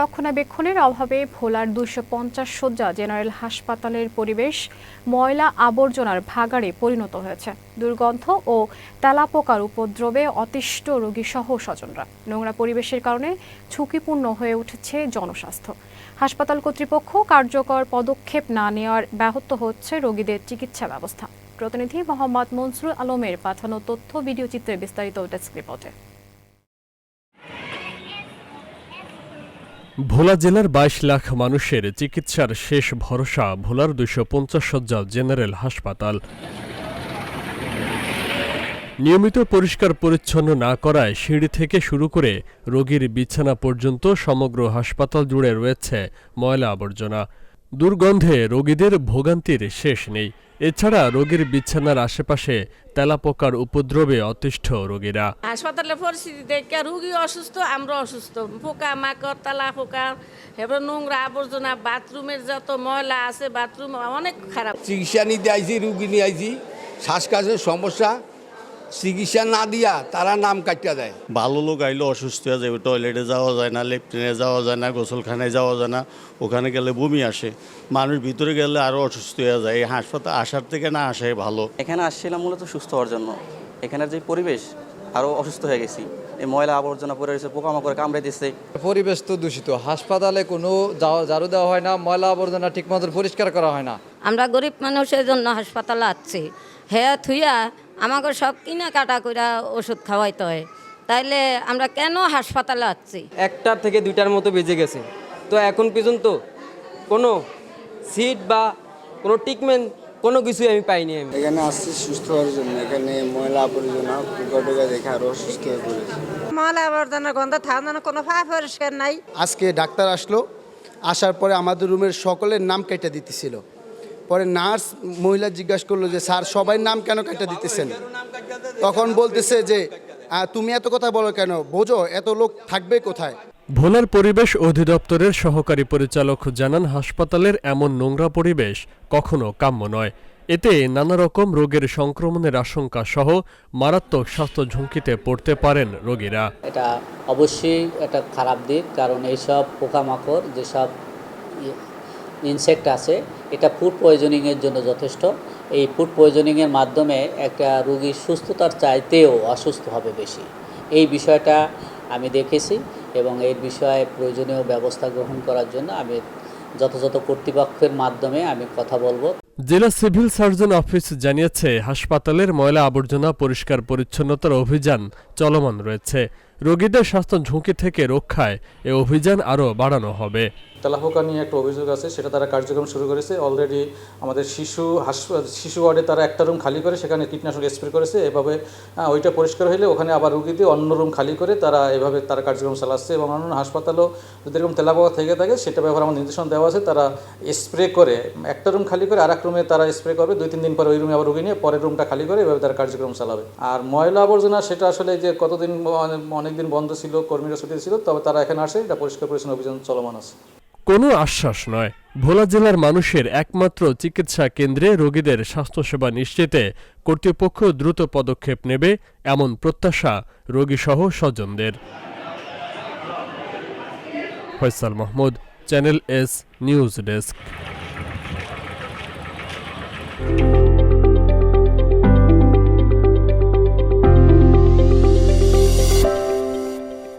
রক্ষণাবেক্ষণের অভাবে ভোলার ২৫০ শয্যা জেনারেল হাসপাতালের পরিবেশ ময়লা আবর্জনার ভাগাড়ে পরিণত হয়েছে। দুর্গন্ধ ও তেলাপোকার উপদ্রবে অতিষ্ঠ রোগীসহ স্বজনরা। নোংরা পরিবেশের কারণে ঝুঁকিপূর্ণ হয়ে উঠেছে জনস্বাস্থ্য। হাসপাতাল কর্তৃপক্ষ কার্যকর পদক্ষেপ না নেওয়ার ব্যাহত হচ্ছে রোগীদের চিকিৎসা ব্যবস্থা। প্রতিনিধি মোহাম্মদ মনসুর আলমের পাঠানো তথ্য ভিডিও চিত্রে বিস্তারিত ডেস্ক রিপোর্টে। ভোলা জেলার ২২ লাখ মানুষের চিকিৎসার শেষ ভরসা ভোলার ২৫০ শয্যা জেনারেল হাসপাতাল। নিয়মিত পরিষ্কার পরিচ্ছন্ন না করায় সিঁড়ি থেকে শুরু করে রোগীর বিছানা পর্যন্ত সমগ্র হাসপাতাল জুড়ে রয়েছে ময়লা আবর্জনা। দুর্গন্ধে রোগীদের ভোগান্তির শেষ নেই। এছাড়া রোগীর বিছানার আশেপাশে তেলাপোকার উপদ্রবে অতিষ্ঠ রোগীরা। হাসপাতালের পরিস্থিতি দেখে রোগী অসুস্থ, আমরা অসুস্থ। পোকা মাকড়, তেলাপোকা, এবার নোংরা আবর্জনা, বাথরুমের যত ময়লা আছে, বাথরুম অনেক খারাপ। চিকিৎসা নিতে আইছি, রুগী নিয়ে আইছি, শ্বাসকাশের সমস্যা, চিকিৎসা না দিয়া তারা নাম কাটিয়ে দেয়। ভালো লোক আইলে অসুস্থ হয়ে যাবে, টয়লেটে যাওয়া যায় না, লেট্রিনে যাওয়া যায় না, গোসলখানায় যাওয়া যায় না, ওখানে গেলে বমি আসে, মানুষ ভিতরে গেলে আরও অসুস্থ হয়ে যায়। এই হাসপাতাল আসার থেকে না আসাই ভালো। এখানে আসছিলাম মূলত সুস্থ হওয়ার জন্য। এখানের যে পরিবেশ, আরও অসুস্থ হয়ে গেছি। এই ময়লা আবর্জনা পড়ে রয়েছে, পোকামাকড়ে কামড়ে দিচ্ছে। পরিবেশ তো দূষিত, হাসপাতালে কোনো ঝাড়ু দেওয়া হয় না, ময়লা আবর্জনা ঠিকমতো পরিষ্কার করা হয় না। আমরা গরিব মানুষের জন্য হাসপাতালে আসছি, হ্যাঁ থুইয়া আমাকে সব কিনা কাটা কইরা ওষুধ খাওয়াইতে হয়, তাইলে আমরা কেন হাসপাতালে আসছি? 1টা থেকে 2টার মতো বেজে গেছে, তো এখন পর্যন্ত কোনো সিট বা কোনো ট্রিটমেন্ট কোনো কিছুই আমি পাইনি। এখানে আসছি সুস্থ হওয়ার জন্য, এখানে ময়লা আবর্জনা পোকা দেখে আরও অসুস্থ হয়ে পড়েছে। ময়লা আবর্জনার গন্ধ থাকার কোনো পরিষ্কার নাই। আজকে ডাক্তার আসলো, আসার পরে আমাদের রুমের সকলের নাম কেটে দিতেছিল। পরে নার্স মহিলা জিজ্ঞাসা করলো যে স্যার সবাই নাম কেন কেটে দিতেছেন? তখন বলতেছে যে তুমি এত কথা বলো কেন, বোঝো এত লোক থাকবে কোথায়? ভোলার পরিবেশ অধিদপ্তরের সহকারী পরিচালক জানান, হাসপাতালের এমন নোংরা পরিবেশ কখনো কাম্য নয়। এতে নানা রকম রোগের সংক্রমণের আশঙ্কা সহ মারাত্মক স্বাস্থ্য ঝুঁকিতে পড়তে পারেন রোগীরা। এটা অবশ্যই একটা খারাপ দিক, কারণ এইসব পোকামাকড়, যেসব ইনসেক্ট আছে, এটা ফুড পয়জনিংয়ের জন্য যথেষ্ট। এই ফুড পয়জনিংয়ের মাধ্যমে একটা রোগীর সুস্থতার চাইতেও অসুস্থ হবে বেশি। এই বিষয়টা আমি দেখেছি এবং এর বিষয়ে প্রয়োজনীয় ব্যবস্থা গ্রহণ করার জন্য আমি যথাযথ কর্তৃপক্ষের মাধ্যমে আমি কথা বলবো। জেলা সিভিল সার্জন অফিস জানিয়েছে, হাসপাতালের ময়লা আবর্জনা পরিষ্কার পরিচ্ছন্নতার অভিযান চলমান রয়েছে। রোগীদের স্বাস্থ্য ঝুঁকি থেকে রক্ষায় এ অভিযান আরও বাড়ানো হবে। তেলাপোকা নিয়ে একটা অভিযোগ আছে, সেটা তারা কার্যক্রম শুরু করেছে। অলরেডি আমাদের শিশু ওয়ার্ডে তারা একটা রুম খালি করে সেখানে কীটনাশক স্প্রে করেছে। এভাবে ওইটা পরিষ্কার হলে ওখানে আবার রুগী দিয়ে অন্য রুম খালি করে তারা এভাবে তারা কার্যক্রম চালাচ্ছে। এবং অন্যান্য হাসপাতালেও যদি এরকম তেলাপোকা থেকে থাকে, সেটা ব্যাপারে আমার নির্দেশনা দেওয়া আছে। তারা স্প্রে করে একটা রুম খালি করে আরেক রুমে তারা স্প্রে করবে, 2-3 দিন পরে ওই রুমে আবার রুগী নিয়ে পরের রুমটা খালি করে এভাবে তারা কার্যক্রম চালাবে। আর ময়লা আবর্জনা সেটা আসলে যে কতদিন অনেকদিন বন্ধ ছিল, কর্মীরা ছুটি ছিল, তবে তারা এখানে আসে, এটা পরিষ্কার পরিচ্ছন্ন অভিযান চলমান আছে। কোনো আশ্বাস নয়, ভোলা জেলার মানুষের একমাত্র চিকিৎসা কেন্দ্রে রোগীদের স্বাস্থ্যসেবা নিশ্চিতে কর্তৃপক্ষ দ্রুত পদক্ষেপ নেবে, এমন প্রত্যাশা রোগীসহ স্বজনদের। Faisal Mahmud, channel S news desk.